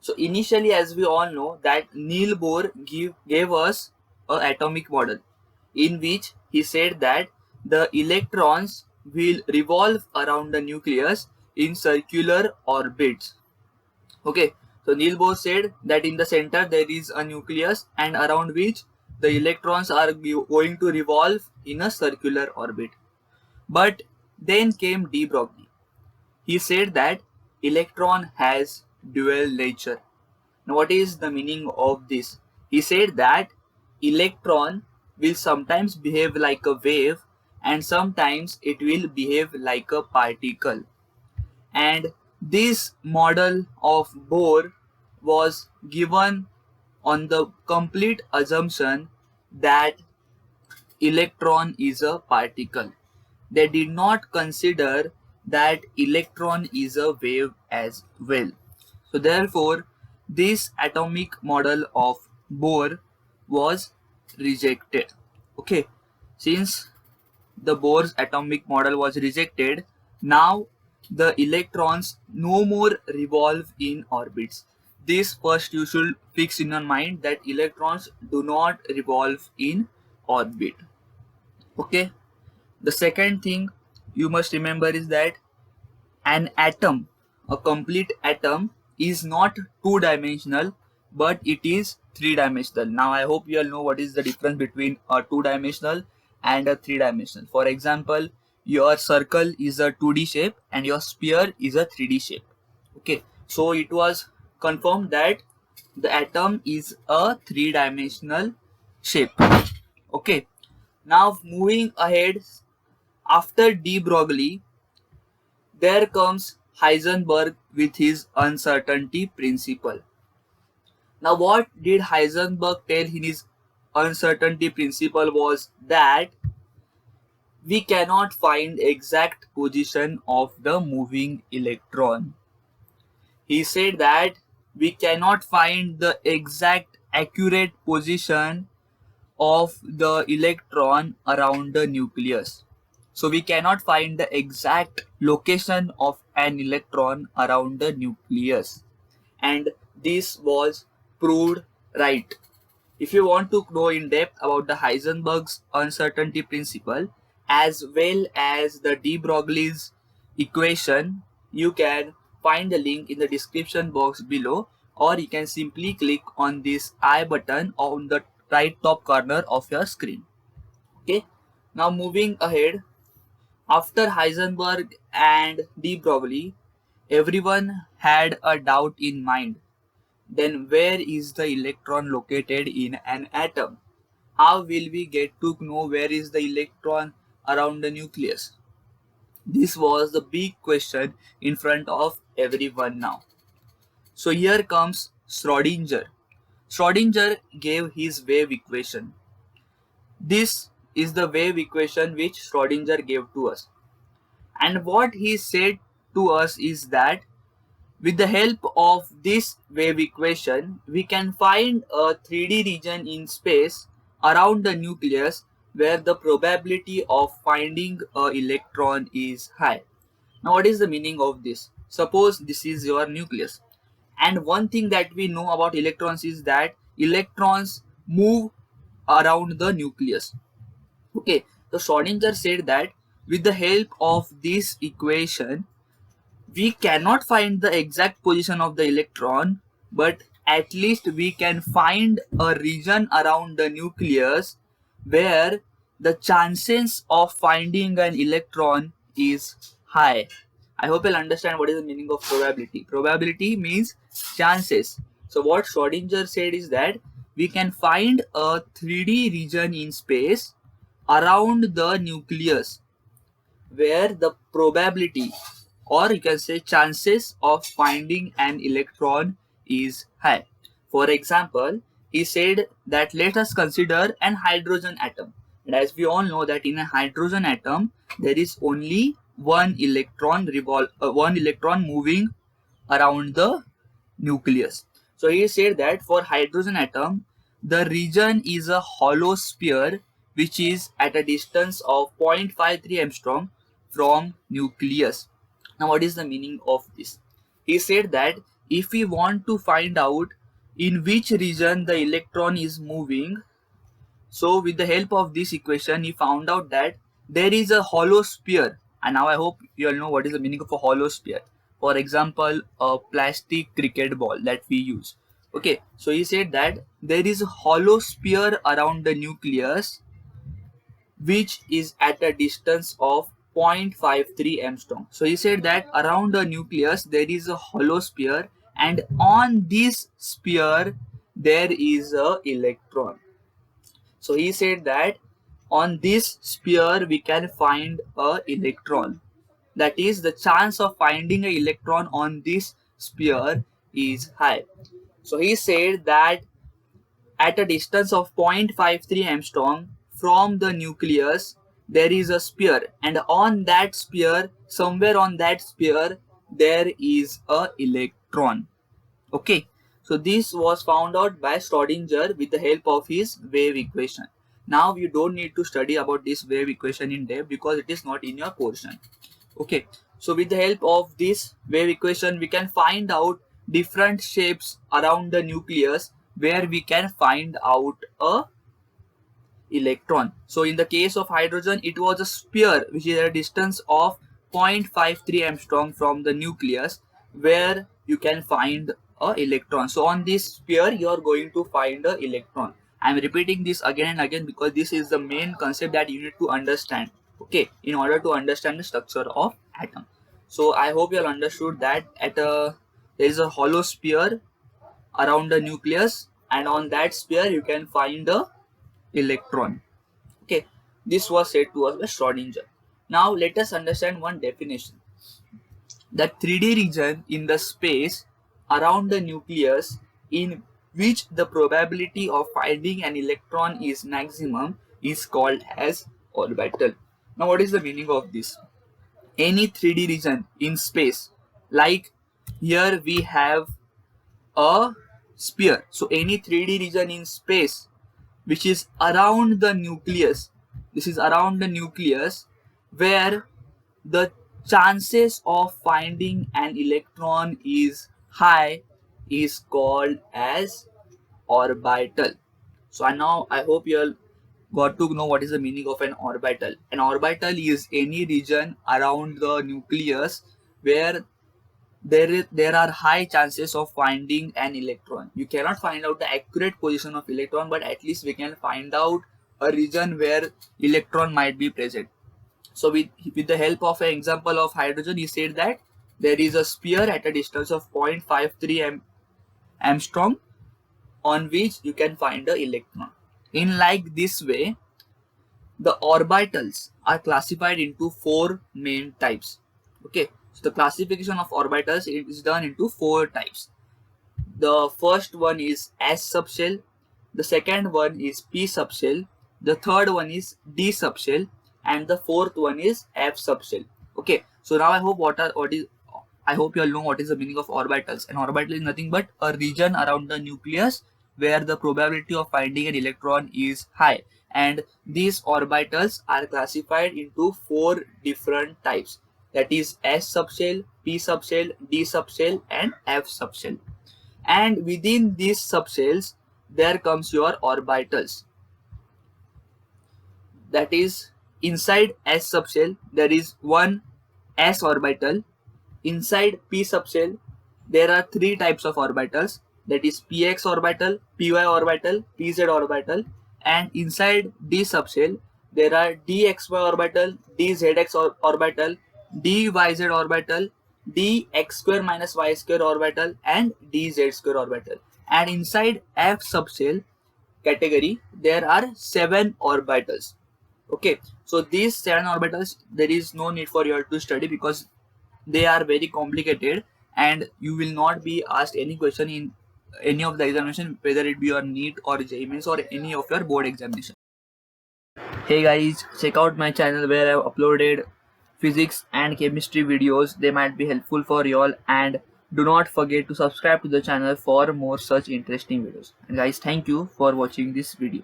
So initially, as we all know, that Niels Bohr gave us an atomic model in which he said that the electrons will revolve around the nucleus in circular orbits. Okay, so Niels Bohr said that in the center there is a nucleus and around which the electrons are going to revolve in a circular orbit. But then came de Broglie. He said that electron has dual nature. Now, what is the meaning of this? He said that electron will sometimes behave like a wave and sometimes it will behave like a particle. And this model of Bohr was given on the complete assumption that electron is a particle. They did not consider that electron is a wave as well. So therefore, this atomic model of Bohr was rejected. Okay, since the Bohr's atomic model was rejected, now the electrons no more revolve in orbits. This first you should fix in your mind, that electrons do not revolve in orbit. Okay. The second thing you must remember is that an atom, a complete atom, is not two-dimensional, but it is three-dimensional. Now I hope you all know what is the difference between a two-dimensional and a three-dimensional. For example, your circle is a 2D shape and your sphere is a 3D shape. Okay, so it was confirmed that the atom is a three-dimensional shape. Okay, now moving ahead, after de Broglie, there comes Heisenberg with his uncertainty principle. Now, what did Heisenberg tell in his uncertainty principle was that we cannot find exact position of the moving electron. He said that we cannot find the exact accurate position of the electron around the nucleus. So we cannot find the exact location of an electron around the nucleus. And this was proved right. If you want to know in depth about the Heisenberg's uncertainty principle as well as the de Broglie's equation, you can find the link in the description box below, or you can simply click on this I button on the right top corner of your screen. Okay, now moving ahead, after Heisenberg and de Broglie, everyone had a doubt in mind. Then where is the electron located in an atom? How will we get to know where is the electron around the nucleus? This was the big question in front of everyone now. So here comes Schrodinger. Schrodinger gave his wave equation. This is the wave equation which Schrodinger gave to us. And what he said to us is that with the help of this wave equation, we can find a 3D region in space around the nucleus where the probability of finding an electron is high. Now, what is the meaning of this? Suppose this is your nucleus. And one thing that we know about electrons is that electrons move around the nucleus. Okay, so Schrodinger said that with the help of this equation, we cannot find the exact position of the electron, but at least we can find a region around the nucleus where the chances of finding an electron is high. I hope you'll understand what is the meaning of probability. Probability means chances. So what Schrodinger said is that we can find a 3D region in space around the nucleus where the probability, or you can say chances, of finding an electron is high. For example, he said that let us consider an hydrogen atom. And as we all know that in a hydrogen atom there is only one electron moving around the nucleus. So he said that for hydrogen atom, the region is a hollow sphere which is at a distance of 0.53 angstrom from nucleus. Now what is the meaning of this? He said that if we want to find out in which region the electron is moving, so with the help of this equation, he found out that there is a hollow sphere. And now I hope you all know what is the meaning of a hollow sphere. For example, a plastic cricket ball that we use. Okay, so he said that there is a hollow sphere around the nucleus which is at a distance of 0.53 angstrom. So he said that around the nucleus there is a hollow sphere, and on this sphere there is a electron. So he said that on this sphere we can find a electron. That is, the chance of finding an electron on this sphere is high. So he said that at a distance of 0.53 angstrom from the nucleus there is a sphere, and on that sphere, somewhere on that sphere, there is a electron. Okay, so this was found out by Schrodinger with the help of his wave equation. Now you don't need to study about this wave equation in depth because it is not in your portion. Okay, so with the help of this wave equation we can find out different shapes around the nucleus where we can find out a electron. So in the case of hydrogen, it was a sphere which is at a distance of 0.53 angstrom from the nucleus where you can find a electron. So on this sphere you are going to find a electron. I am repeating this again and again because this is the main concept that you need to understand, okay, in order to understand the structure of atom. So I hope you all understood that there is a hollow sphere around the nucleus, and on that sphere you can find a electron. Okay, this was said to us by Schrodinger. Now let us understand one definition. The 3D region in the space around the nucleus in which the probability of finding an electron is maximum is called as orbital. Now what is the meaning of this? Any 3D region in space, like here we have a sphere. So any 3D region in space which is around the nucleus, this is around the nucleus where the chances of finding an electron is high is called as orbital. So now I hope you all got to know what is the meaning of an orbital. An orbital is any region around the nucleus where there are high chances of finding an electron. You cannot find out the accurate position of electron, but at least we can find out a region where electron might be present. So with the help of an example of hydrogen, he said that there is a sphere at a distance of 0.53 angstrom on which you can find the electron. In like this way, the orbitals are classified into four main types. Okay, so the classification of orbitals is done into four types. The first one is S subshell, the second one is P subshell, the third one is D subshell, and the fourth one is F subshell. Okay, so now I hope I hope you all know what is the meaning of orbitals. An orbital is nothing but a region around the nucleus where the probability of finding an electron is high, and these orbitals are classified into four different types, that is S subshell, P subshell, D subshell, and F subshell. And within these subshells there comes your orbitals. That is, inside S subshell there is one S orbital. Inside P subshell there are three types of orbitals, that is px orbital, py orbital, pz orbital. And inside D subshell there are dxy orbital, dzx orbital, dyz orbital, dx square minus y square orbital, and dz square orbital. And inside F subshell category there are 7 orbitals. Okay, so these 7 orbitals there is no need for you to study because they are very complicated and you will not be asked any question in any of the examination, whether it be your NEET or JEE Mains or any of your board examination. Hey guys, check out my channel where I have uploaded physics and chemistry videos. They might be helpful for you all, and do not forget to subscribe to the channel for more such interesting videos. And guys, thank you for watching this video.